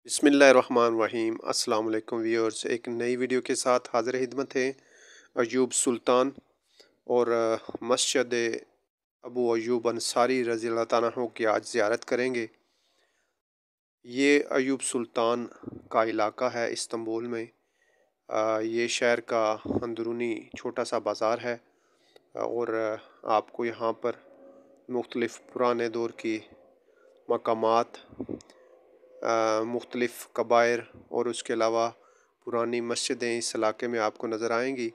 बिस्मिल्लाहिर्रहमानिर्रहीम। अस्सलाम वालेकुम व्यूअर्स, एक नई वीडियो के साथ हाज़िर खिदमत है। अयूब सुल्तान और मस्जिद अबू अयूब अंसारी रज़ी अल्लाह ताला अन्हु की आज ज़ियारत करेंगे। ये अयूब सुल्तान का इलाका है इस्तांबुल में। ये शहर का अंदरूनी छोटा सा बाज़ार है और आपको यहाँ पर मुख्तलिफ़ पुराने दौर की मकामात, मुख्तलिफ़ कबायर और उसके अलावा पुरानी मस्जिदें इस इलाके में आपको नज़र आएंगी।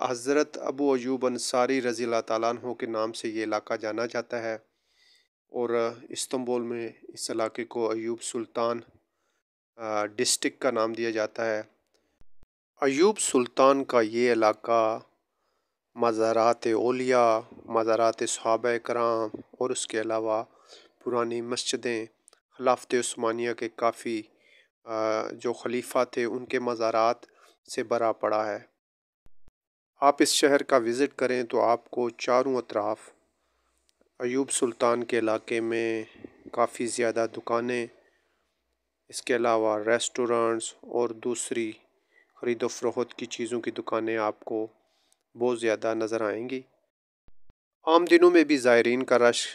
हज़रत अबू अयूब अंसारी रज़ी अल्लाह ताला अन्हु के नाम से ये इलाका जाना जाता है और इस्तांबुल में इस इलाके को अयूब सुल्तान डिस्ट्रिक्ट का नाम दिया जाता है। अयूब सुल्तान का ये इलाका मज़ारात औलिया, मज़ारात सहाबा कराम और उसके अलावा पुरानी मस्जिदें, खिलाफत उस्मानिया के काफ़ी जो खलीफा थे उनके मज़ारात से भरा पड़ा है। आप इस शहर का विज़िट करें तो आपको चारों अतराफ अयूब सुल्तान के इलाके में काफ़ी ज़्यादा दुकानें, इसके अलावा रेस्टोरेंट्स और दूसरी ख़रीद व फ़रोख्त की चीज़ों की दुकानें आपको बहुत ज़्यादा नज़र आएंगी। आम दिनों में भी ज़ायरीन का रश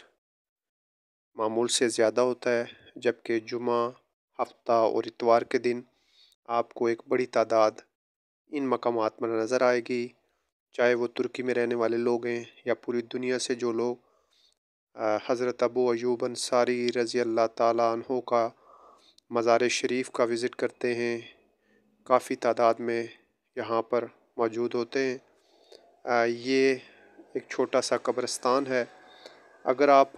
मामूल से ज़्यादा होता है, जबकि जुमा, हफ्ता और इतवार के दिन आपको एक बड़ी तादाद इन मकामात पर नज़र आएगी। चाहे वो तुर्की में रहने वाले लोग हैं या पूरी दुनिया से जो लोग हज़रत अबू अयूब अंसारी रज़ी अल्लाह ताला अन्हु का मज़ार शरीफ का विज़िट करते हैं, काफ़ी तादाद में यहाँ पर मौजूद होते हैं। ये एक छोटा सा कब्रिस्तान है। अगर आप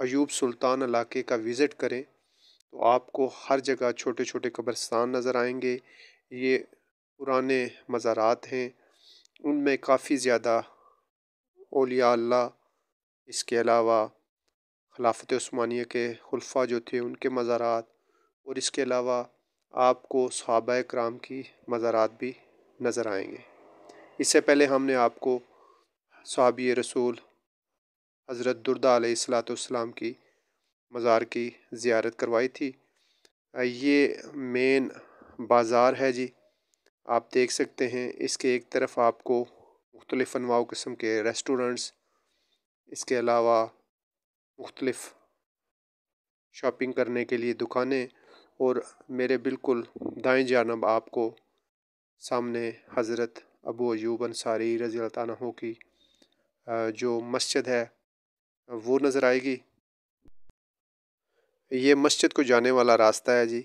अयूब सुल्तान इलाके का विज़िट करें तो आपको हर जगह छोटे छोटे कब्रिस्तान नज़र आएंगे। ये पुराने मज़ारात हैं, उनमें काफ़ी ज़्यादा औलिया अल्लाह, इसके अलावा खिलाफत उस्मानिया के खुलफा जो थे उनके मज़ारात और इसके अलावा आपको सहाबा कराम की मज़ारात भी नज़र आएंगे। इससे पहले हमने आपको सहाबी रसूल हज़रत दुर्दा अलैहिस्सलाम की मज़ार की ज़ियारत करवाई थी। ये मेन बाज़ार है जी, आप देख सकते हैं। इसके एक तरफ आपको मुख्तलिफ़ अनवा किस्म के रेस्टोरेंट्स, इसके अलावा मुख्तलिफ़ शॉपिंग करने के लिए दुकानें और मेरे बिल्कुल दाएं जानब आपको सामने हज़रत अबू अयूब अंसारी रज़ी अल्लाह ताला अन्हु की जो मस्जिद है वो नज़र आएगी। ये मस्जिद को जाने वाला रास्ता है जी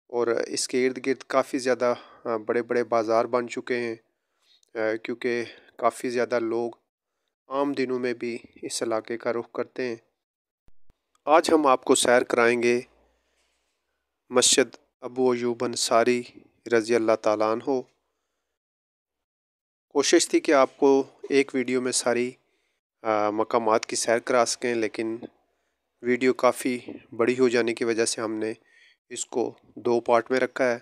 और इसके इर्द गिर्द काफ़ी ज़्यादा बड़े बड़े बाज़ार बन चुके हैं, क्योंकि काफ़ी ज़्यादा लोग आम दिनों में भी इस इलाके का रुख करते हैं। आज हम आपको सैर कराएंगे मस्जिद अबू अयूब अंसारी रज़ी अल्लाह ताला अन्हु। कोशिश थी कि आपको एक वीडियो में सारी मकामात की सैर करा सकें, लेकिन वीडियो काफ़ी बड़ी हो जाने की वजह से हमने इसको दो पार्ट में रखा है।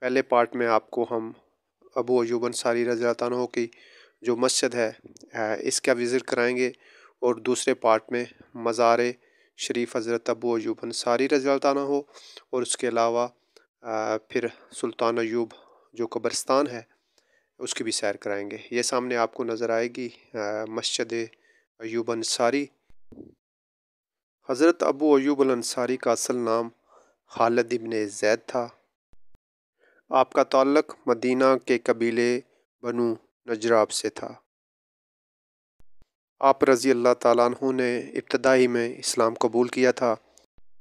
पहले पार्ट में आपको हम अबू अयूब अंसारी रज़ी अल्लाह ताला अन्हु की जो मस्जिद है इसका विज़िट कराएंगे और दूसरे पार्ट में मज़ार शरीफ हज़रत अबू अयूब अंसारी रज़ी अल्लाह ताला अन्हु और उसके अलावा फिर सुल्तान अयूब जो कब्रिस्तान है उसकी भी सैर कराएंगे। ये सामने आपको नज़र आएगी मस्जिद अयूब अंसारी। हज़रत अबू अयूब अंसारी का असल नाम खालिद इब्न ज़ैद था। आपका ताल्लुक़ मदीना के कबीले बनु नजराब से था। आप रज़ी अल्लाह ताला अन्हु ने इब्तदाई में इस्लाम कबूल किया था।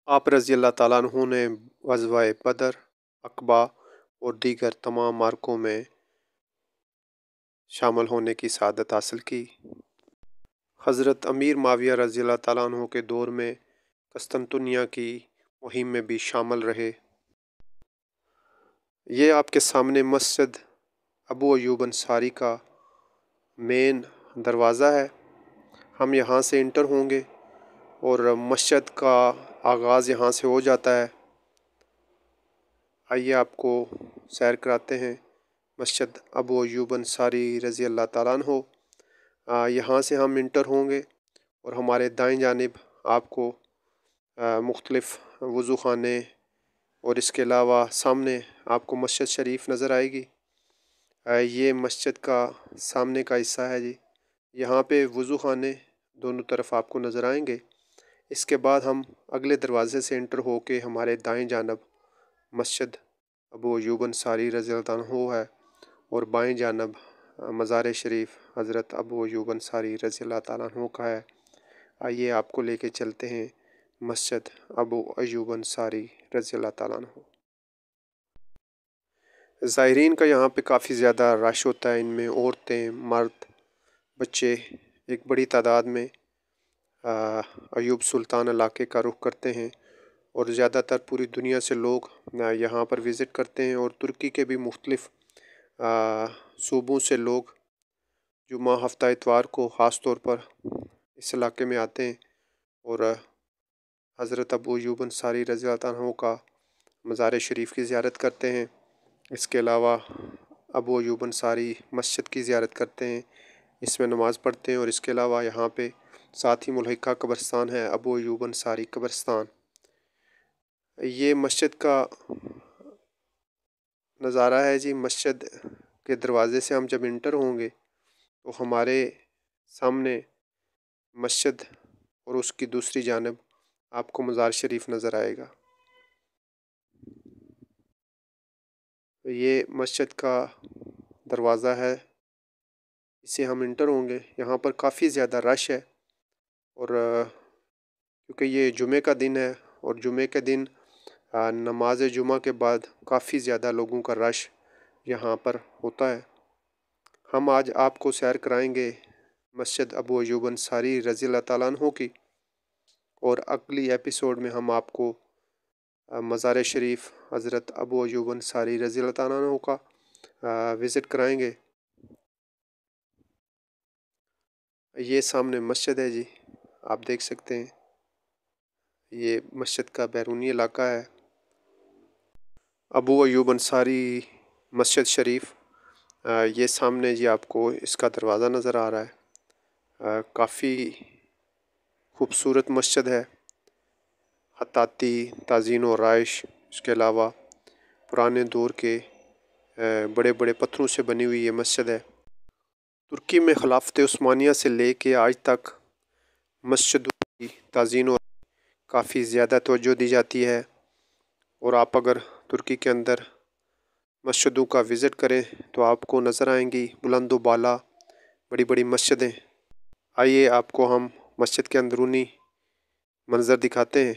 आप रज़ी अल्लाह ताला अन्हु ने ग़ज़वा बदर, अक़बा और दीगर तमाम मार्कों में शामिल होने की सआदत हासिल की। हज़रत अमीर माविया रज़ी अल्लाह ताला अन्हु के दौर में कस्तंतुनिया की मुहिम में भी शामिल रहे। ये आपके सामने मस्जिद अबू अयूब अंसारी का मेन दरवाज़ा है। हम यहाँ से इंटर होंगे और मस्जिद का आगाज़ यहाँ से हो जाता है। आइए आपको सैर कराते हैं मस्जिद अबू अयूब अंसारी रज़ी अल्लाह ताला अन्हु। यहाँ से हम इंटर होंगे और हमारे दाएं जानिब आपको मुख्तलिफ़ वज़ू ख़ाने اور اس کے علاوہ سامنے آپ کو مسجد شریف نظر آئے گی۔ یہ مسجد کا سامنے کا حصہ ہے جی۔ یہاں پہ وضو خانے دونوں طرف آپ کو نظر آئیں گے۔ اس کے بعد ہم اگلے دروازے سے انٹر ہو کے ہمارے دائیں جانب مسجد ابو ایوب انصاری رضی اللہ عنہ ہے، اور بائیں جانب مزار شریف حضرت ابو ایوب انصاری رضی اللہ تعالیٰ عنہ کا ہے۔ آئیے آپ کو لے کے چلتے ہیں مسجد ابو ایوب انصاری رضی اللہ تعالیٰ عنہ۔ زائرین کا یہاں پہ کافی زیادہ رش ہوتا ہے، ان میں عورتیں، مرد، بچے ایک بڑی تعداد میں ایوب سلطان علاقے کا رخ کرتے ہیں، اور زیادہ تر پوری دنیا سے لوگ یہاں پر وزٹ کرتے ہیں، اور ترکی کے بھی مختلف صوبوں سے لوگ جمعہ ہفتہ اتوار کو خاص طور پر اس علاقے میں آتے ہیں اور حضرت ابو ایوب انصاری رضی اللہ عنہ کا مزار شریف کی زیارت کرتے ہیں۔ اس کے علاوہ ابو ایوب انصاری مسجد کی زیارت کرتے ہیں، اس میں نماز پڑھتے ہیں، اور اس کے علاوہ یہاں پہ ساتھ ہی ملحقہ قبرستان ہے ابو ایوب انصاری قبرستان۔ یہ مسجد کا نظارہ ہے جی۔ مسجد کے دروازے سے ہم جب انٹر ہوں گے تو ہمارے سامنے مسجد اور اس کی دوسری جانب آپ کو مزار شریف نظر آئے گا۔ یہ مسجد کا دروازہ ہے، اسے ہم انٹر ہوں گے۔ یہاں پر کافی زیادہ رش ہے، اور کیونکہ یہ جمعہ کا دن ہے، اور جمعہ کے دن نماز جمعہ کے بعد کافی زیادہ لوگوں کا رش یہاں پر ہوتا ہے۔ ہم آج آپ کو سیر کرائیں گے مسجد ابو ایوب انصاری رضی اللہ تعالیٰ عنہ کی، اور اگلی ایپیسوڈ میں ہم آپ کو مزار شریف حضرت ابو ایوب انصاری رضی اللہ تعالیٰ عنہ کا وزٹ کرائیں گے۔ یہ سامنے مسجد ہے جی، آپ دیکھ سکتے ہیں، یہ مسجد کا بیرونی علاقہ ہے۔ ابو ایوب انصاری مسجد شریف، یہ سامنے جی آپ کو اس کا دروازہ نظر آ رہا ہے۔ کافی خوبصورت مسجد ہے، خطاطی، تزئین و آرائش، اس کے علاوہ پرانے دور کے بڑے بڑے پتھروں سے بنی ہوئی یہ مسجد ہے۔ ترکی میں خلافت عثمانیہ سے لے کے آج تک مسجدوں کی تزئین و کافی زیادہ توجہ دی جاتی ہے، اور آپ اگر ترکی کے اندر مسجدوں کا وزٹ کریں تو آپ کو نظر آئیں گی بلند و بالا بڑی بڑی مسجدیں۔ آئیے آپ کو ہم مسجد کے اندرونی منظر دکھاتے ہیں۔